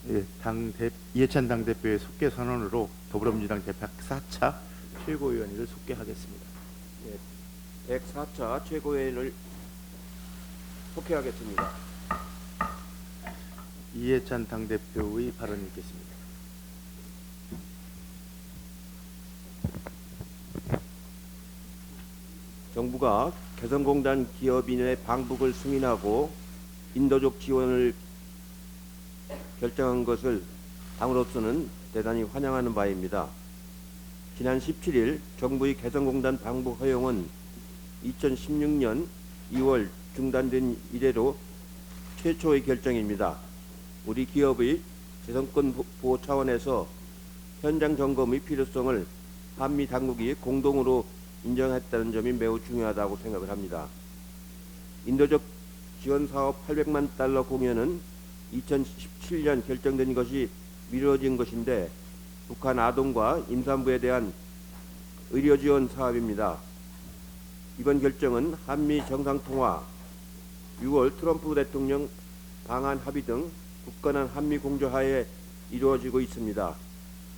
예, 이해찬 당대표의 속개 선언으로 더불어민주당 대표 104차 최고위원회를 속개하겠습니다. 예, 104차 최고위원을 속개하겠습니다. 이해찬 당대표의 발언이 있겠습니다. 정부가 개성공단 기업인의 방북을 승인하고 인도적 지원을 결정한 것을 당으로서는 대단히 환영하는 바입니다. 지난 17일 정부의 개성공단 방북 허용은 2016년 2월 중단된 이래로 최초의 결정입니다. 우리 기업의 재선권 보호 차원에서 현장 점검의 필요성을 한미 당국이 공동으로 인정했다는 점이 매우 중요하다고 생각을 합니다. 인도적 지원 사업 800만 달러 공여는 2017년 결정된 것이 미뤄진 것인데 북한 아동과 임산부에 대한 의료 지원 사업입니다. 이번 결정은 한미 정상통화, 6월 트럼프 대통령 방한 합의 등 굳건한 한미 공조하에 이루어지고 있습니다.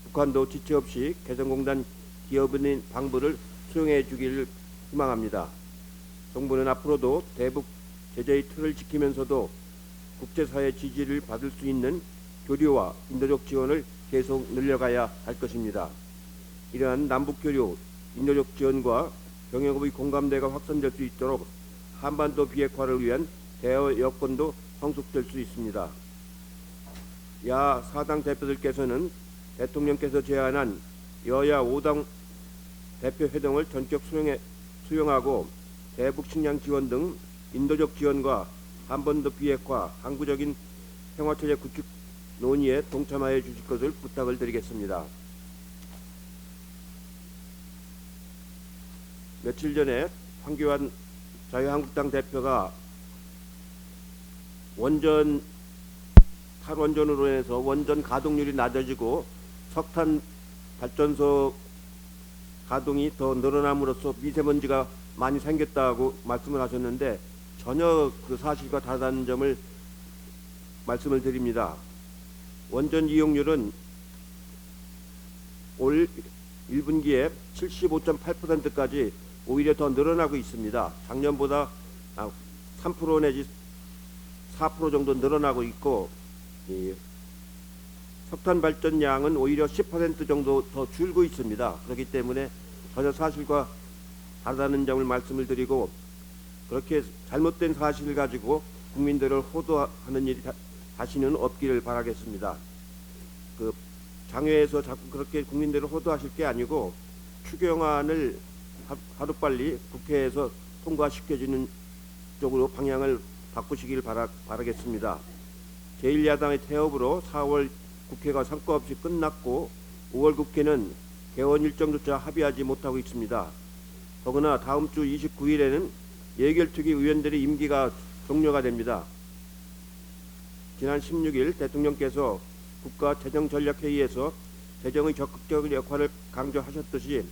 북한도 지체 없이 개성공단 기업인의 방북을 수용해 주기를 희망합니다. 정부는 앞으로도 대북 제재의 틀을 지키면서도 국제사회 지지를 받을 수 있는 교류와 인도적 지원을 계속 늘려가야 할 것입니다. 이러한 남북교류, 인도적 지원과 경영업의 공감대가 확산될 수 있도록 한반도 비핵화를 위한 대화 여건도 성숙될 수 있습니다. 야 4당 대표들께서는 대통령께서 제안한 여야 5당 대표 회동을 전격 수용하고 대북 식량 지원 등 인도적 지원과 한반도 비핵화, 항구적인 평화체제 구축 논의에 동참하여 주실 것을 부탁을 드리겠습니다. 며칠 전에 황교안 자유한국당 대표가 탈원전으로 인해서 원전 가동률이 낮아지고 석탄 발전소 가동이 더 늘어남으로써 미세먼지가 많이 생겼다고 말씀을 하셨는데 전혀 그 사실과 다르다는 점을 말씀을 드립니다. 원전 이용률은 올 1분기에 75.8%까지 오히려 더 늘어나고 있습니다. 작년보다 3% 내지 4% 정도 늘어나고 있고 석탄 발전량은 오히려 10% 정도 더 줄고 있습니다. 그렇기 때문에 전혀 사실과 다르다는 점을 말씀을 드리고 그렇게 잘못된 사실을 가지고 국민들을 호도하는 일이 다시는 없기를 바라겠습니다. 그 장외에서 자꾸 그렇게 국민들을 호도하실 게 아니고 추경안을 하루빨리 국회에서 통과시켜주는 쪽으로 방향을 바꾸시길 바라겠습니다. 제1야당의 태업으로 4월 국회가 성과 없이 끝났고 5월 국회는 개원 일정조차 합의하지 못하고 있습니다. 더구나 다음 주 29일에는 예결특위 의원들의 임기가 종료가 됩니다. 지난 16일 대통령께서 국가재정전략회의에서 재정의 적극적인 역할을 강조하셨듯이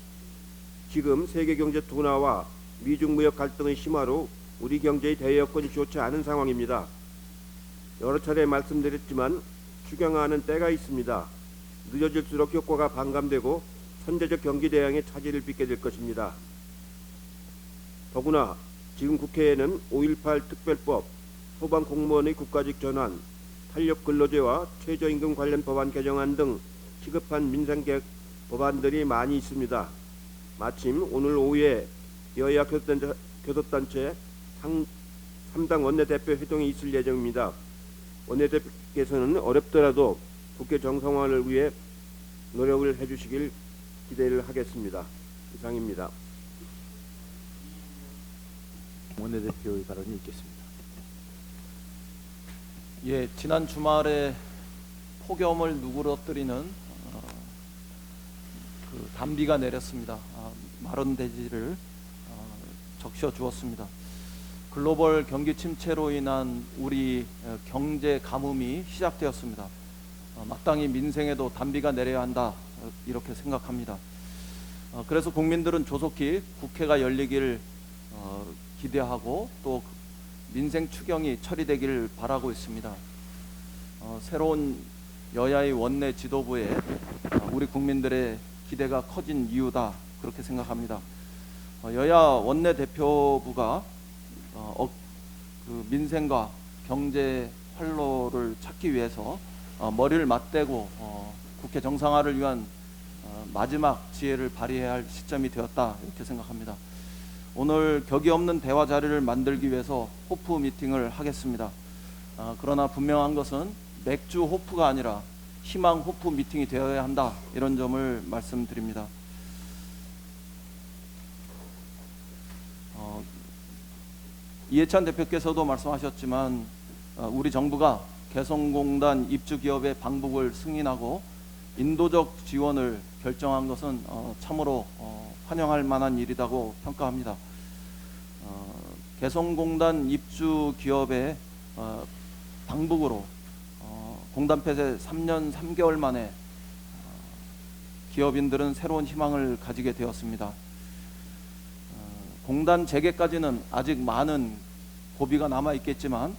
지금 세계경제 둔화와 미중 무역 갈등의 심화로 우리 경제의 대외 여건이 좋지 않은 상황입니다. 여러 차례 말씀드렸지만 추경안은 때가 있습니다. 늦어질수록 효과가 반감되고 선제적 경기 대응에 차질을 빚게 될 것입니다. 더구나 지금 국회에는 5.18 특별법, 소방 공무원의 국가직 전환, 탄력 근로제와 최저임금 관련 법안 개정안 등 시급한 민생개혁 법안들이 많이 있습니다. 마침 오늘 오후에 여야 교섭단체 3당 원내대표 회동이 있을 예정입니다. 원내대표께서는 어렵더라도 국회 정상화를 위해 노력을 해주시길 기대를 하겠습니다. 이상입니다. 원내대표의 발언이 있겠습니다. 예, 지난 주말에 폭염을 누그러뜨리는 그 단비가 내렸습니다. 마른 대지를 적셔 주었습니다. 글로벌 경기 침체로 인한 우리 경제 가뭄이 시작되었습니다. 마땅히 민생에도 단비가 내려야 한다 이렇게 생각합니다. 그래서 국민들은 조속히 국회가 열리길 기대하고 또 민생 추경이 처리되기를 바라고 있습니다. 새로운 여야의 원내 지도부에 우리 국민들의 기대가 커진 이유다 그렇게 생각합니다. 여야 원내 대표부가 그 민생과 경제 활로를 찾기 위해서 머리를 맞대고 국회 정상화를 위한 마지막 지혜를 발휘해야 할 시점이 되었다 이렇게 생각합니다. 오늘 격이 없는 대화 자리를 만들기 위해서 호프 미팅을 하겠습니다. 그러나 분명한 것은 맥주 호프가 아니라 희망 호프 미팅이 되어야 한다 이런 점을 말씀드립니다. 이해찬 대표께서도 말씀하셨지만 우리 정부가 개성공단 입주기업의 방북을 승인하고 인도적 지원을 결정한 것은 참으로 환영할 만한 일이라고 평가합니다. 개성공단 입주기업의 방북으로 공단 폐쇄 3년 3개월 만에 기업인들은 새로운 희망을 가지게 되었습니다. 공단 재개까지는 아직 많은 고비가 남아 있겠지만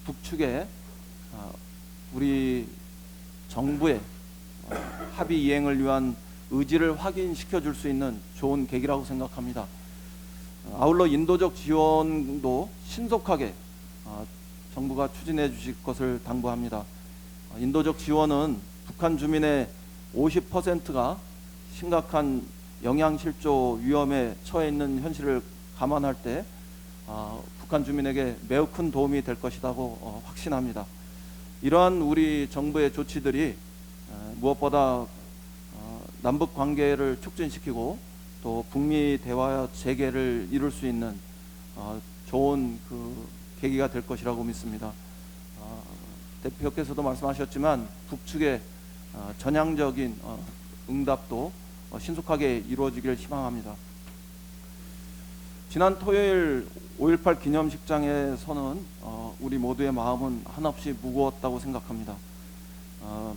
북측에 우리 정부의 합의 이행을 위한 의지를 확인시켜 줄 수 있는 좋은 계기라고 생각합니다. 아울러 인도적 지원도 신속하게 정부가 추진해 주실 것을 당부합니다. 인도적 지원은 북한 주민의 50%가 심각한 영양실조 위험에 처해 있는 현실을 감안할 때 북한 주민에게 매우 큰 도움이 될 것이라고 확신합니다. 이러한 우리 정부의 조치들이 무엇보다 남북 관계를 촉진시키고 또 북미 대화 재개를 이룰 수 있는 좋은 그 계기가 될 것이라고 믿습니다. 대표께서도 말씀하셨지만 북측의 전향적인 응답도 신속하게 이루어지기를 희망합니다. 지난 토요일 5.18 기념식장에서는 우리 모두의 마음은 한없이 무거웠다고 생각합니다.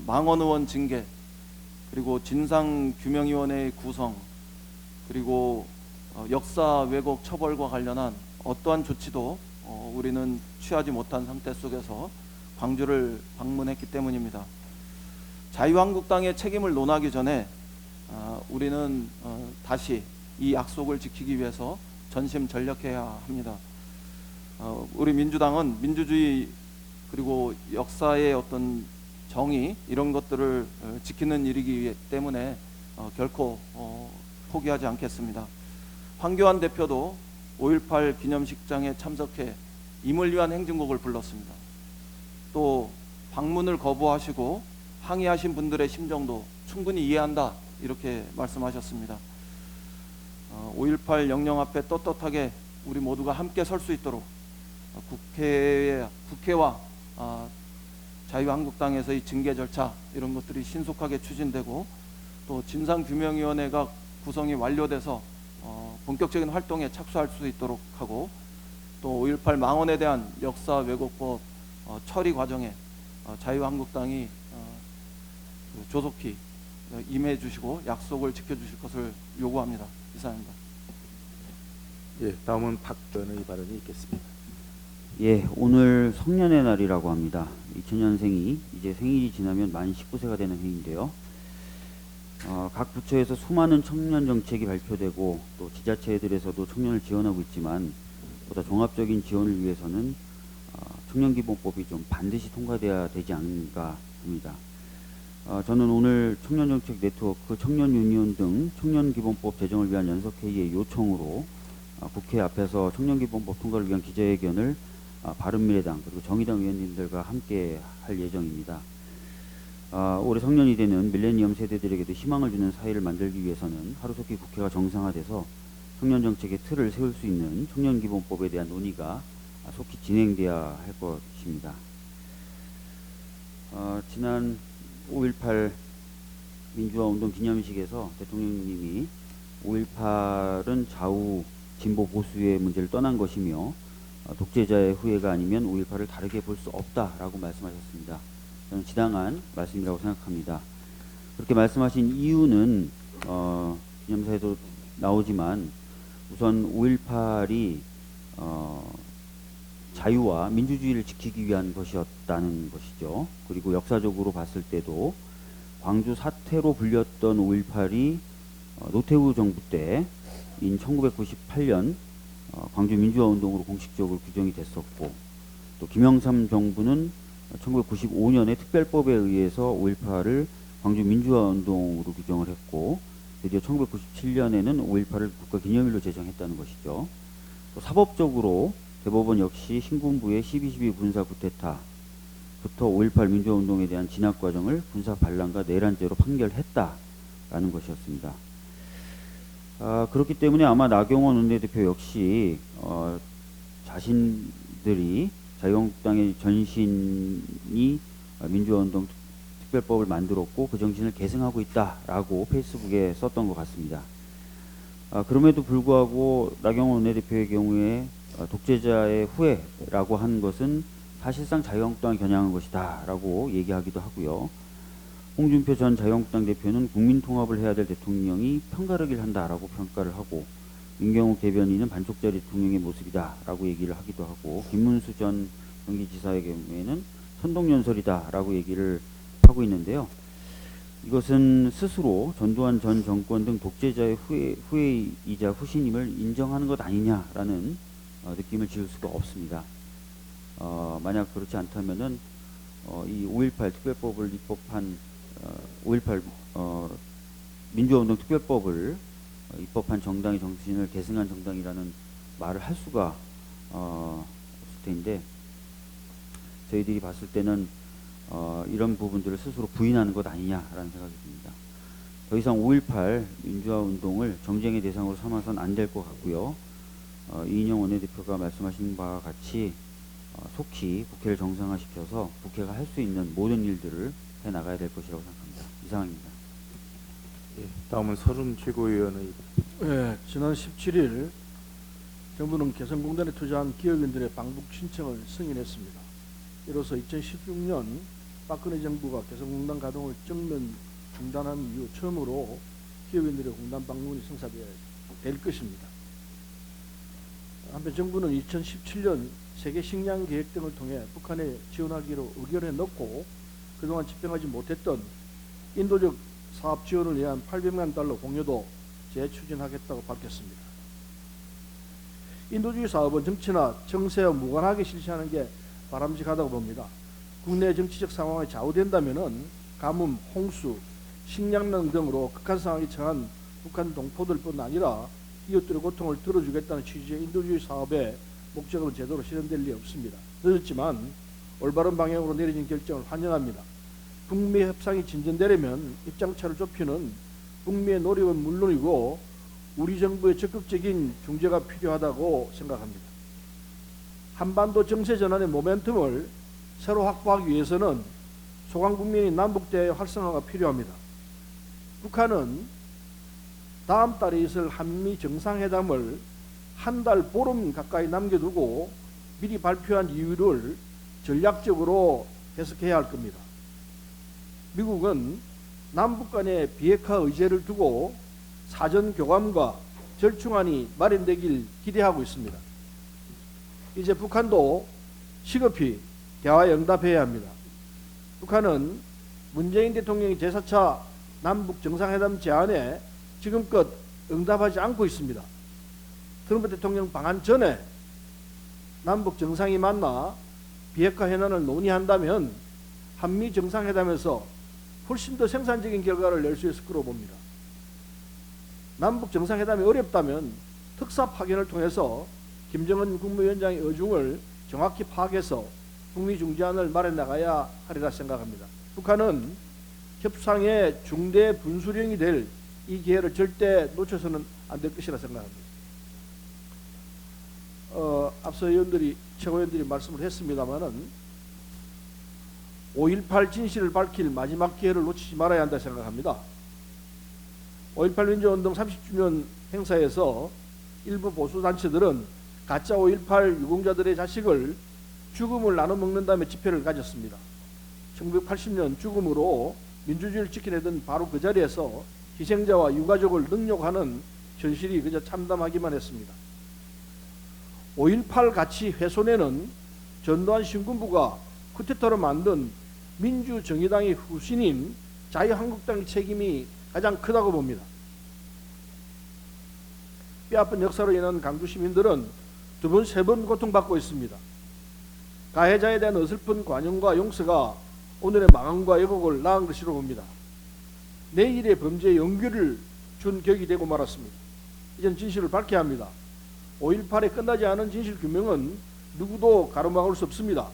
망원 의원 징계, 그리고 진상규명위원회의 구성, 그리고 역사 왜곡 처벌과 관련한 어떠한 조치도 우리는 취하지 못한 상태 속에서 광주를 방문했기 때문입니다. 자유한국당의 책임을 논하기 전에 우리는 다시 이 약속을 지키기 위해서 전심전력해야 합니다. 우리 민주당은 민주주의 그리고 역사의 어떤 정의 이런 것들을 지키는 일이기 때문에 결코 포기하지 않겠습니다. 황교안 대표도 5.18 기념식장에 참석해 임을 위한 행진곡을 불렀습니다. 또 방문을 거부하시고 항의하신 분들의 심정도 충분히 이해한다 이렇게 말씀하셨습니다. 5.18 영령 앞에 떳떳하게 우리 모두가 함께 설 수 있도록 국회와 자유한국당에서의 징계 절차 이런 것들이 신속하게 추진되고 또 진상규명위원회가 구성이 완료돼서 본격적인 활동에 착수할 수 있도록 하고 또 5.18 망언에 대한 역사 왜곡법 처리 과정에 자유한국당이 조속히 임해 주시고 약속을 지켜주실 것을 요구합니다. 이상입니다. 예, 다음은 박 의원의 발언이 있겠습니다. 예, 오늘 성년의 날이라고 합니다. 2000년생이 이제 생일이 지나면 만 19세가 되는 해인데요. 각 부처에서 수많은 청년 정책이 발표되고 또 지자체들에서도 청년을 지원하고 있지만 보다 종합적인 지원을 위해서는 청년기본법이 좀 반드시 통과돼야 되지 않을까 합니다. 저는 오늘 청년정책 네트워크, 청년유니온 등 청년기본법 제정을 위한 연석회의의 요청으로 국회 앞에서 청년기본법 통과를 위한 기자회견을 바른미래당 그리고 정의당 의원님들과 함께 할 예정입니다. 올해 성년이 되는 밀레니엄 세대들에게도 희망을 주는 사회를 만들기 위해서는 하루속히 국회가 정상화돼서 청년정책의 틀을 세울 수 있는 청년기본법에 대한 논의가 속히 진행돼야 할 것입니다. 지난 5.18 민주화운동 기념식에서 대통령님이 5.18은 좌우 진보 보수의 문제를 떠난 것이며 독재자의 후예가 아니면 5.18을 다르게 볼 수 없다라고 말씀하셨습니다. 저는 지당한 말씀이라고 생각합니다. 그렇게 말씀하신 이유는 기념사에도 나오지만 우선 5.18이 자유와 민주주의를 지키기 위한 것이었다는 것이죠. 그리고 역사적으로 봤을 때도 광주 사태로 불렸던 5.18이 노태우 정부 때인 1998년 광주 민주화 운동으로 공식적으로 규정이 됐었고, 또 김영삼 정부는 1995년에 특별법에 의해서 5.18을 광주 민주화 운동으로 규정을 했고, 드디어 1997년에는 5.18을 국가기념일로 제정했다는 것이죠. 또 사법적으로 대법원 역시 신군부의 12.12 군사 쿠데타부터 5.18 민주화 운동에 대한 진압 과정을 군사 반란과 내란죄로 판결했다라는 것이었습니다. 그렇기 때문에 아마 나경원 원내대표 역시 자신들이 자유한국당의 전신이 민주화운동 특별법을 만들었고 그 정신을 계승하고 있다라고 페이스북에 썼던 것 같습니다. 그럼에도 불구하고 나경원 원내대표의 경우에 독재자의 후예라고 한 것은 사실상 자유한국당을 겨냥한 것이다 라고 얘기하기도 하고요. 홍준표 전 자유한국당 대표는 국민통합을 해야 될 대통령이 편가르기를 한다라고 평가를 하고, 민경욱 대변인은 반쪽짜리 대통령의 모습이다 라고 얘기를 하기도 하고, 김문수 전 경기지사의 경우에는 선동연설이다 라고 얘기를 하고 있는데요. 이것은 스스로 전두환 전 정권 등 독재자의 후예이자 후신임을 인정하는 것 아니냐라는 느낌을 지울 수가 없습니다. 만약 그렇지 않다면은 이 5.18 특별법을 입법한 5.18 민주화운동 특별법을 입법한 정당의 정신을 계승한 정당이라는 말을 할 수가 없을 텐데, 저희들이 봤을 때는 이런 부분들을 스스로 부인하는 것 아니냐라는 생각이 듭니다. 더 이상 5.18 민주화운동을 정쟁의 대상으로 삼아서는 안 될 것 같고요. 이인영 원내대표가 말씀하신 바와 같이 속히 국회를 정상화시켜서 국회가 할 수 있는 모든 일들을 해나가야 될 것이라고 생각합니다. 이상입니다. 예, 다음은 서른 최고위원의 네, 지난 17일 정부는 개성공단에 투자한 기업인들의 방북 신청을 승인했습니다. 이로써 2016년 박근혜 정부가 개성공단 가동을 전면 중단한 이후 처음으로 기업인들의 공단 방문이 성사될 것입니다. 한편 정부는 2017년 세계 식량 계획 등을 통해 북한에 지원하기로 의결해 놓고 그동안 집행하지 못했던 인도적 사업 지원을 위한 800만 달러 공여도 재추진하겠다고 밝혔습니다. 인도주의 사업은 정치나 정세와 무관하게 실시하는 게 바람직하다고 봅니다. 국내 정치적 상황이 좌우된다면은 가뭄, 홍수, 식량난 등으로 극한 상황에 처한 북한 동포들뿐 아니라 이웃들의 고통을 들어주겠다는 취지의 인도주의 사업의 목적으로 제대로 실현될 리 없습니다. 늦었지만 올바른 방향으로 내려진 결정을 환영합니다. 북미 협상이 진전되려면 입장차를 좁히는 북미의 노력은 물론이고 우리 정부의 적극적인 중재가 필요하다고 생각합니다. 한반도 정세 전환의 모멘텀을 새로 확보하기 위해서는 소강국민의 남북대화의 활성화가 필요합니다. 북한은 다음 달에 있을 한미 정상회담을 한 달 보름 가까이 남겨두고 미리 발표한 이유를 전략적으로 해석해야 할 겁니다. 미국은 남북 간의 비핵화 의제를 두고 사전 교감과 절충안이 마련되길 기대하고 있습니다. 이제 북한도 시급히 대화에 응답해야 합니다. 북한은 문재인 대통령의 제4차 남북 정상회담 제안에 지금껏 응답하지 않고 있습니다. 트럼프 대통령 방한 전에 남북 정상이 만나 비핵화 현안을 논의한다면 한미 정상회담에서 훨씬 더 생산적인 결과를 낼 수 있을 거로 봅니다. 남북 정상회담이 어렵다면 특사 파견을 통해서 김정은 국무위원장의 의중을 정확히 파악해서 북미 중재안을 마련해 나가야 하리라 생각합니다. 북한은 협상의 중대 분수령이 될 이 기회를 절대 놓쳐서는 안 될 것이라 생각합니다. 앞서 최고위원들이 말씀을 했습니다마는 5.18 진실을 밝힐 마지막 기회를 놓치지 말아야 한다 생각합니다. 5.18 민주화운동 30주년 행사에서 일부 보수단체들은 가짜 5.18 유공자들의 자식을 죽음을 나눠 먹는다며 집회를 가졌습니다. 1980년 죽음으로 민주주의를 지켜내던 바로 그 자리에서 희생자와 유가족을 능욕하는 현실이 그저 참담하기만 했습니다. 5.18 가치 훼손에는 전두환 신군부가 쿠데타로 만든 민주정의당의 후신인 자유한국당의 책임이 가장 크다고 봅니다. 뼈아픈 역사로 인한 강주 시민들은 두 번, 세 번 고통받고 있습니다. 가해자에 대한 어설픈 관용과 용서가 오늘의 망언과 왜곡을 낳은 것이라고 봅니다. 내일의 범죄의 연기를 준 격이 되고 말았습니다. 이젠 진실을 밝혀야 합니다. 5.18에 끝나지 않은 진실 규명은 누구도 가로막을 수 없습니다.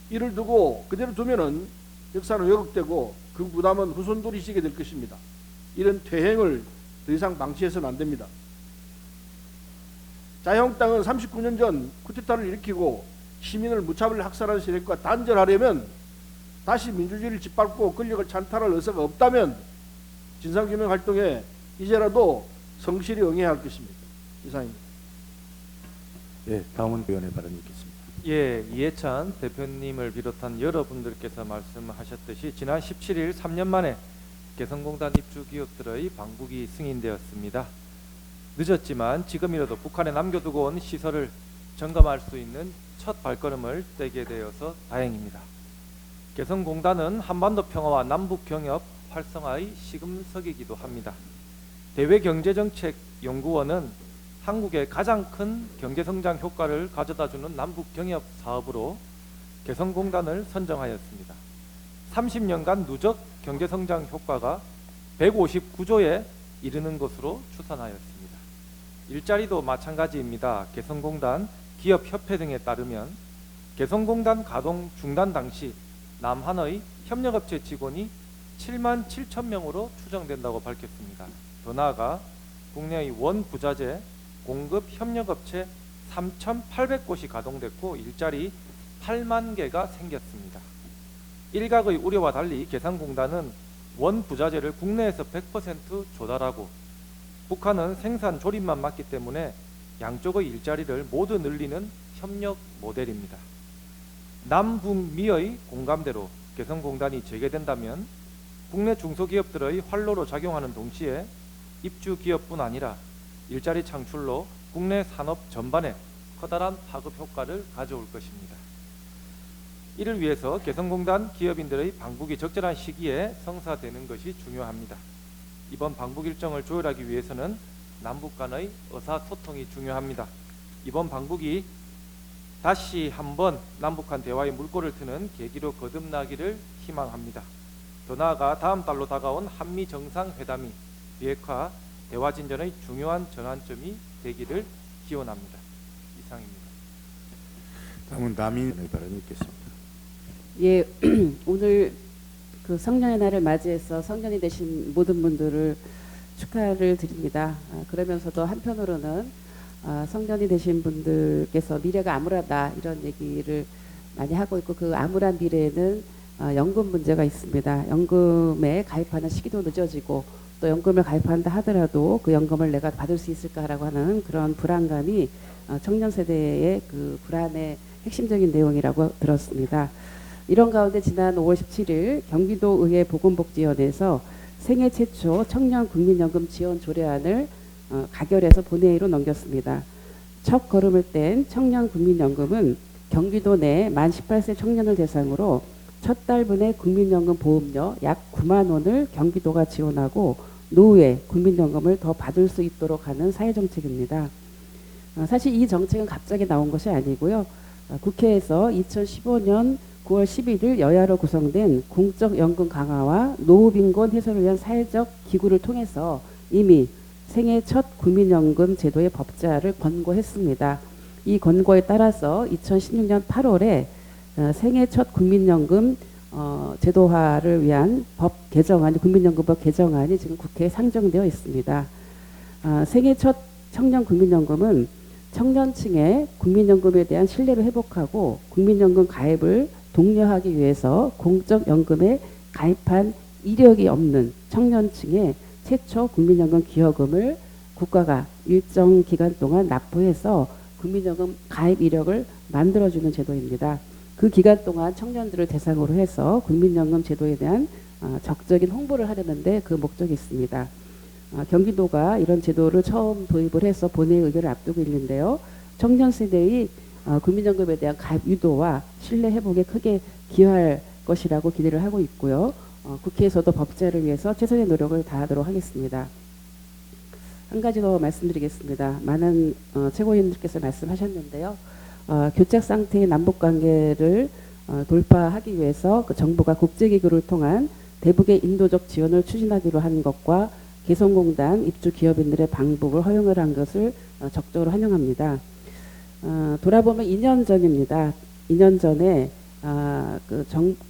이를 두고 그대로 두면은 역사는 왜곡되고 그 부담은 후손들이 지게 될 것입니다. 이런 퇴행을 더 이상 방치해서는 안 됩니다. 자유한국당은 39년 전 쿠데타를 일으키고 시민을 무차별 학살한 세력과 단절하려면, 다시 민주주의를 짓밟고 권력을 찬탈할 의사가 없다면 진상규명 활동에 이제라도 성실히 응해야 할 것입니다. 이상입니다. 예, 다음은 의원의 발언이 있겠습니다. 예, 이해찬 대표님을 비롯한 여러분들께서 말씀하셨듯이 지난 17일 3년 만에 개성공단 입주 기업들의 방북이 승인되었습니다. 늦었지만 지금이라도 북한에 남겨두고 온 시설을 점검할 수 있는 첫 발걸음을 떼게 되어서 다행입니다. 개성공단은 한반도 평화와 남북 경협 활성화의 시금석이기도 합니다. 대외경제정책연구원은 한국의 가장 큰 경제성장 효과를 가져다주는 남북 경협 사업으로 개성공단을 선정하였습니다. 30년간 누적 경제성장 효과가 159조에 이르는 것으로 추산하였습니다. 일자리도 마찬가지입니다. 개성공단 기업협회 등에 따르면 개성공단 가동 중단 당시 남한의 협력업체 직원이 7만 7천 명으로 추정된다고 밝혔습니다. 더 나아가 국내의 원부자재 공급 협력업체 3,800곳이 가동됐고 일자리 8만 개가 생겼습니다. 일각의 우려와 달리 개성공단은 원부자재를 국내에서 100% 조달하고 북한은 생산 조립만 맡기 때문에 양쪽의 일자리를 모두 늘리는 협력 모델입니다. 남북미의 공감대로 개성공단이 재개된다면 국내 중소기업들의 활로로 작용하는 동시에 입주기업뿐 아니라 일자리 창출로 국내 산업 전반에 커다란 파급 효과를 가져올 것입니다. 이를 위해서 개성공단 기업인들의 방북이 적절한 시기에 성사되는 것이 중요합니다. 이번 방북 일정을 조율하기 위해서는 남북 간의 의사소통이 중요합니다. 이번 방북이 다시 한번 남북한 대화의 물꼬를 트는 계기로 거듭나기를 희망합니다. 더 나아가 다음 달로 다가온 한미 정상회담이 비핵화 대화 진전의 중요한 전환점이 되기를 기원합니다. 이상입니다. 다음은 남인의 발언이 있겠습니다. 예, 오늘 그 성년의 날을 맞이해서 성년이 되신 모든 분들을 축하를 드립니다. 그러면서도 한편으로는 성년이 되신 분들께서 미래가 암울하다 이런 얘기를 많이 하고 있고, 그 암울한 미래에는 연금 문제가 있습니다. 연금에 가입하는 시기도 늦어지고 또 연금을 가입한다 하더라도 그 연금을 내가 받을 수 있을까라고 하는 그런 불안감이 청년 세대의 그 불안의 핵심적인 내용이라고 들었습니다. 이런 가운데 지난 5월 17일 경기도의회 보건복지위원회에서 생애 최초 청년 국민연금 지원 조례안을 가결해서 본회의로 넘겼습니다. 첫 걸음을 뗀 청년 국민연금은 경기도 내 만 18세 청년을 대상으로 첫 달분의 국민연금 보험료 약 9만 원을 경기도가 지원하고 노후에 국민연금을 더 받을 수 있도록 하는 사회정책입니다. 사실 이 정책은 갑자기 나온 것이 아니고요. 국회에서 2015년 9월 11일 여야로 구성된 공적연금 강화와 노후빈곤 해소를 위한 사회적 기구를 통해서 이미 생애 첫 국민연금 제도의 법제화를 권고했습니다. 이 권고에 따라서 2016년 8월에 생애 첫 국민연금 제도화를 위한 법 개정안이, 국민연금법 개정안이 지금 국회에 상정되어 있습니다. 생애 첫 청년 국민연금은 청년층의 국민연금에 대한 신뢰를 회복하고 국민연금 가입을 독려하기 위해서 공적연금에 가입한 이력이 없는 청년층의 최초 국민연금 기여금을 국가가 일정 기간 동안 납부해서 국민연금 가입 이력을 만들어주는 제도입니다. 그 기간 동안 청년들을 대상으로 해서 국민연금 제도에 대한 적극적인 홍보를 하려는데 그 목적이 있습니다. 경기도가 이런 제도를 처음 도입을 해서 본회의 의결을 앞두고 있는데요. 청년 세대의 국민연금에 대한 가입 유도와 신뢰 회복에 크게 기여할 것이라고 기대를 하고 있고요. 국회에서도 법제를 위해서 최선의 노력을 다하도록 하겠습니다. 한 가지 더 말씀드리겠습니다. 많은 최고위원들께서 말씀하셨는데요. 교착 상태의 남북 관계를 돌파하기 위해서 그 정부가 국제기구를 통한 대북의 인도적 지원을 추진하기로 한 것과 개성공단 입주 기업인들의 방북을 허용을 한 것을 적극적으로 환영합니다. 돌아보면 2년 전입니다. 2년 전에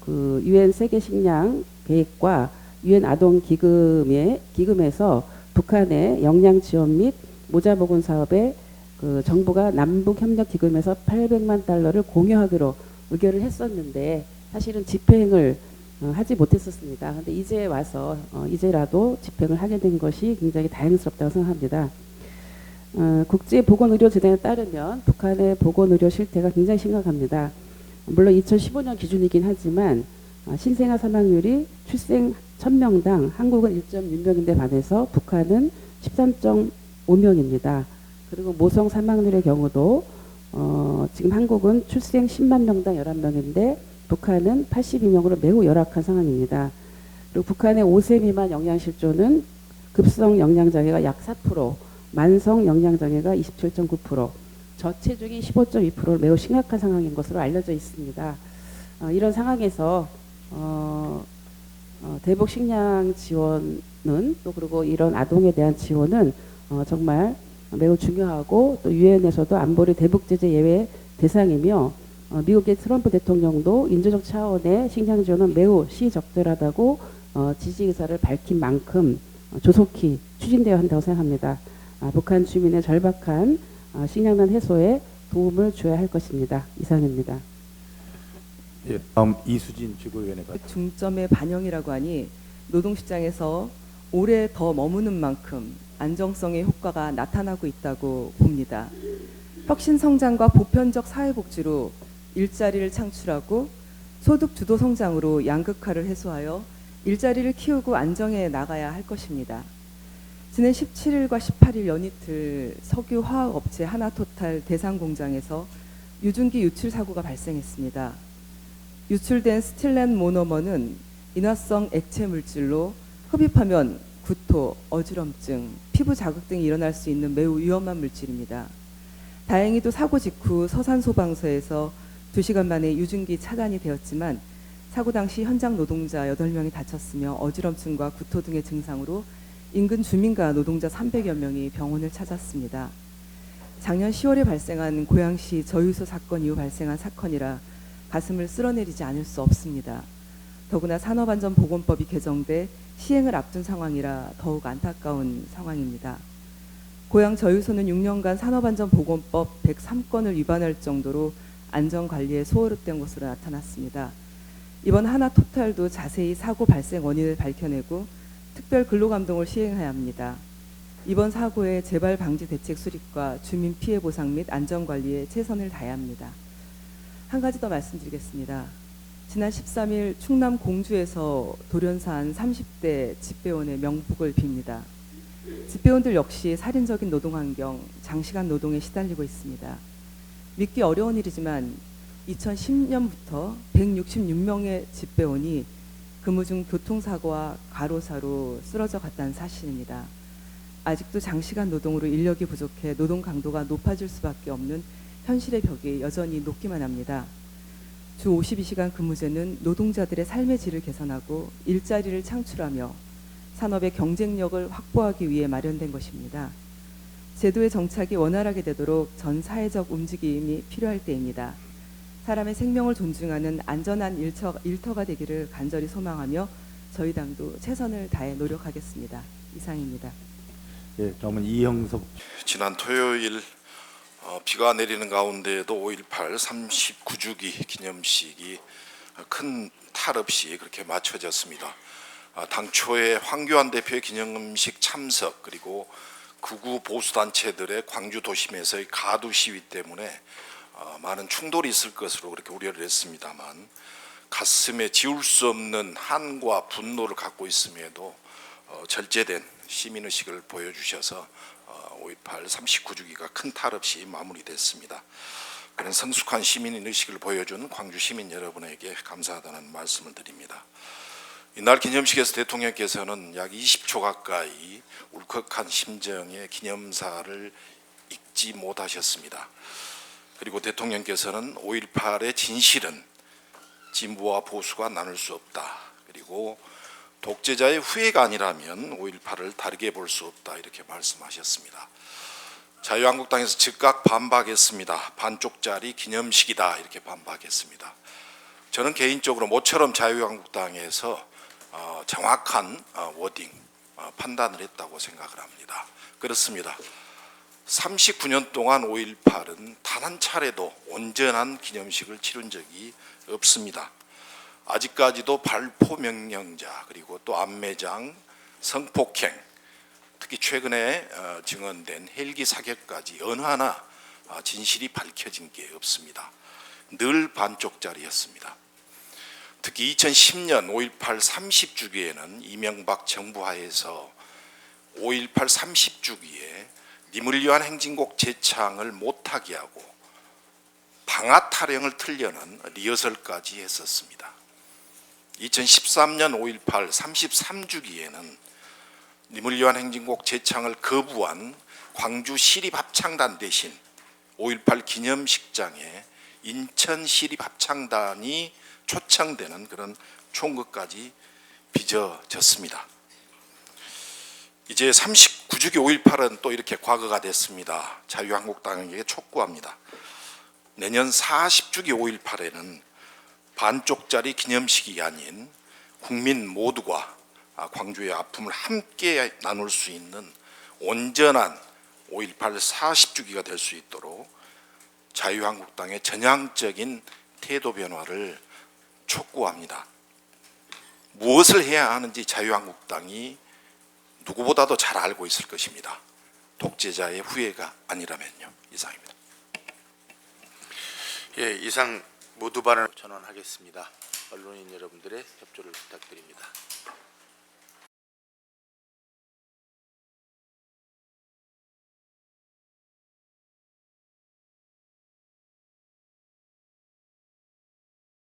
그 유엔 세계 식량 계획과 유엔 아동 기금에서 북한의 역량 지원 및 모자 보건 사업에 그 정부가 남북 협력 기금에서 800만 달러를 공여하기로 의결을 했었는데 사실은 집행을 하지 못했었습니다. 그런데 이제 와서 이제라도 집행을 하게 된 것이 굉장히 다행스럽다고 생각합니다. 국제보건의료재단에 따르면 북한의 보건의료 실태가 굉장히 심각합니다. 물론 2015년 기준이긴 하지만 신생아 사망률이 출생 1000명당 한국은 1.6명인데 반해서 북한은 13.5명입니다. 그리고 모성 사망률의 경우도 지금 한국은 출생 10만 명당 11명인데 북한은 82명으로 매우 열악한 상황입니다. 그리고 북한의 5세 미만 영양실조는 급성 영양장애가 약 4%, 만성 영양장애가 27.9%, 저체중이 15.2%로 매우 심각한 상황인 것으로 알려져 있습니다. 이런 상황에서 대북 식량 지원은 또 그리고 이런 아동에 대한 지원은 정말 매우 중요하고 또 유엔에서도 안보리 대북 제재 예외 대상이며 미국의 트럼프 대통령도 인도적 차원의 식량 지원은 매우 시적절하다고 지지 의사를 밝힌 만큼 조속히 추진되어야 한다고 생각합니다. 북한 주민의 절박한 식량난 해소에 도움을 줘야 할 것입니다. 이상입니다. 예, 다음 이수진 최고위원회가 중점의 반영이라고 하니 노동시장에서 오래 더 머무는 만큼 안정성의 효과가 나타나고 있다고 봅니다. 혁신성장과 보편적 사회복지로 일자리를 창출하고 소득 주도 성장으로 양극화를 해소하여 일자리를 키우고 안정해 나가야 할 것입니다. 지난 17일과 18일 연이틀 석유화학업체 하나토탈 대상공장에서 유증기 유출 사고가 발생했습니다. 유출된 스틸렌 모노머는 인화성 액체 물질로 흡입하면 구토, 어지럼증, 피부 자극 등이 일어날 수 있는 매우 위험한 물질입니다. 다행히도 사고 직후 서산소방서에서 2시간 만에 유증기 차단이 되었지만 사고 당시 현장 노동자 8명이 다쳤으며 어지럼증과 구토 등의 증상으로 인근 주민과 노동자 300여 명이 병원을 찾았습니다. 작년 10월에 발생한 고양시 저유소 사건 이후 발생한 사건이라 가슴을 쓸어내리지 않을 수 없습니다. 더구나 산업안전보건법이 개정돼 시행을 앞둔 상황이라 더욱 안타까운 상황입니다. 고양 저유소는 6년간 산업안전보건법 103건을 위반할 정도로 안전관리에 소홀했던 것으로 나타났습니다. 이번 하나토탈도 자세히 사고 발생 원인을 밝혀내고 특별 근로감독을 시행해야 합니다. 이번 사고의 재발 방지 대책 수립과 주민 피해 보상 및 안전관리에 최선을 다해야 합니다. 한 가지 더 말씀드리겠습니다. 지난 13일 충남 공주에서 돌연사한 30대 집배원의 명복을 빕니다. 집배원들 역시 살인적인 노동환경, 장시간 노동에 시달리고 있습니다. 믿기 어려운 일이지만 2010년부터 166명의 집배원이 근무 중 교통사고와 과로사로 쓰러져 갔다는 사실입니다. 아직도 장시간 노동으로 인력이 부족해 노동 강도가 높아질 수밖에 없는 현실의 벽이 여전히 높기만 합니다. 주 52시간 근무제는 노동자들의 삶의 질을 개선하고 일자리를 창출하며 산업의 경쟁력을 확보하기 위해 마련된 것입니다. 제도의 정착이 원활하게 되도록 전 사회적 움직임이 필요할 때입니다. 사람의 생명을 존중하는 안전한 일터가 되기를 간절히 소망하며 저희 당도 최선을 다해 노력하겠습니다. 이상입니다. 예, 다음은 이형석. 지난 토요일 비가 내리는 가운데에도 5.18 39주기 기념식이 큰 탈 없이 그렇게 마쳐졌습니다. 당초에 황교안 대표의 기념식 참석 그리고 극우 보수단체들의 광주 도심에서의 가두 시위 때문에 많은 충돌이 있을 것으로 그렇게 우려를 했습니다만 가슴에 지울 수 없는 한과 분노를 갖고 있음에도 절제된 시민의식을 보여주셔서 5.18 39주기가 큰 탈 없이 마무리됐습니다. 그런 성숙한 시민인 의식을 보여준 광주 시민 여러분에게 감사하다는 말씀을 드립니다. 이날 기념식에서 대통령께서는 약 20초 가까이 울컥한 심정의 기념사를 읽지 못하셨습니다. 그리고 대통령께서는 5.18의 진실은 진보와 보수가 나눌 수 없다. 그리고 독재자의 후회가 아니라면 5.18을 다르게 볼 수 없다. 이렇게 말씀하셨습니다. 자유한국당에서 즉각 반박했습니다. 반쪽짜리 기념식이다. 이렇게 반박했습니다. 저는 개인적으로 모처럼 자유한국당에서 정확한 워딩, 판단을 했다고 생각을 합니다. 그렇습니다. 39년 동안 5.18은 단 한 차례도 온전한 기념식을 치른 적이 없습니다. 아직까지도 발포 명령자, 그리고 또 암매장, 성폭행, 특히 최근에 증언된 헬기 사격까지 어느 하나 진실이 밝혀진 게 없습니다. 늘 반쪽짜리였습니다. 특히 2010년 5.18 30주기에는 이명박 정부 하에서 5.18 30주기에 님을 위한 행진곡 재창을 못하게 하고 방아 타령을 틀려는 리허설까지 했었습니다. 2013년 5.18 33주기에는 님을 위한 행진곡 재창을 거부한 광주 시립합창단 대신 5.18 기념식장에 인천 시립합창단이 초청되는 그런 총극까지 빚어졌습니다. 이제 39주기 5.18은 또 이렇게 과거가 됐습니다. 자유한국당에게 촉구합니다. 내년 40주기 5.18에는 반쪽짜리 기념식이 아닌 국민 모두가 광주의 아픔을 함께 나눌 수 있는 온전한 5.18 40주기가 될 수 있도록 자유한국당의 전향적인 태도 변화를 촉구합니다. 무엇을 해야 하는지 자유한국당이 누구보다도 잘 알고 있을 것입니다. 독재자의 후예가 아니라면요. 이상입니다. 예, 이상 모두 발언을 전원하겠습니다. 언론인 여러분들의 협조를 부탁드립니다.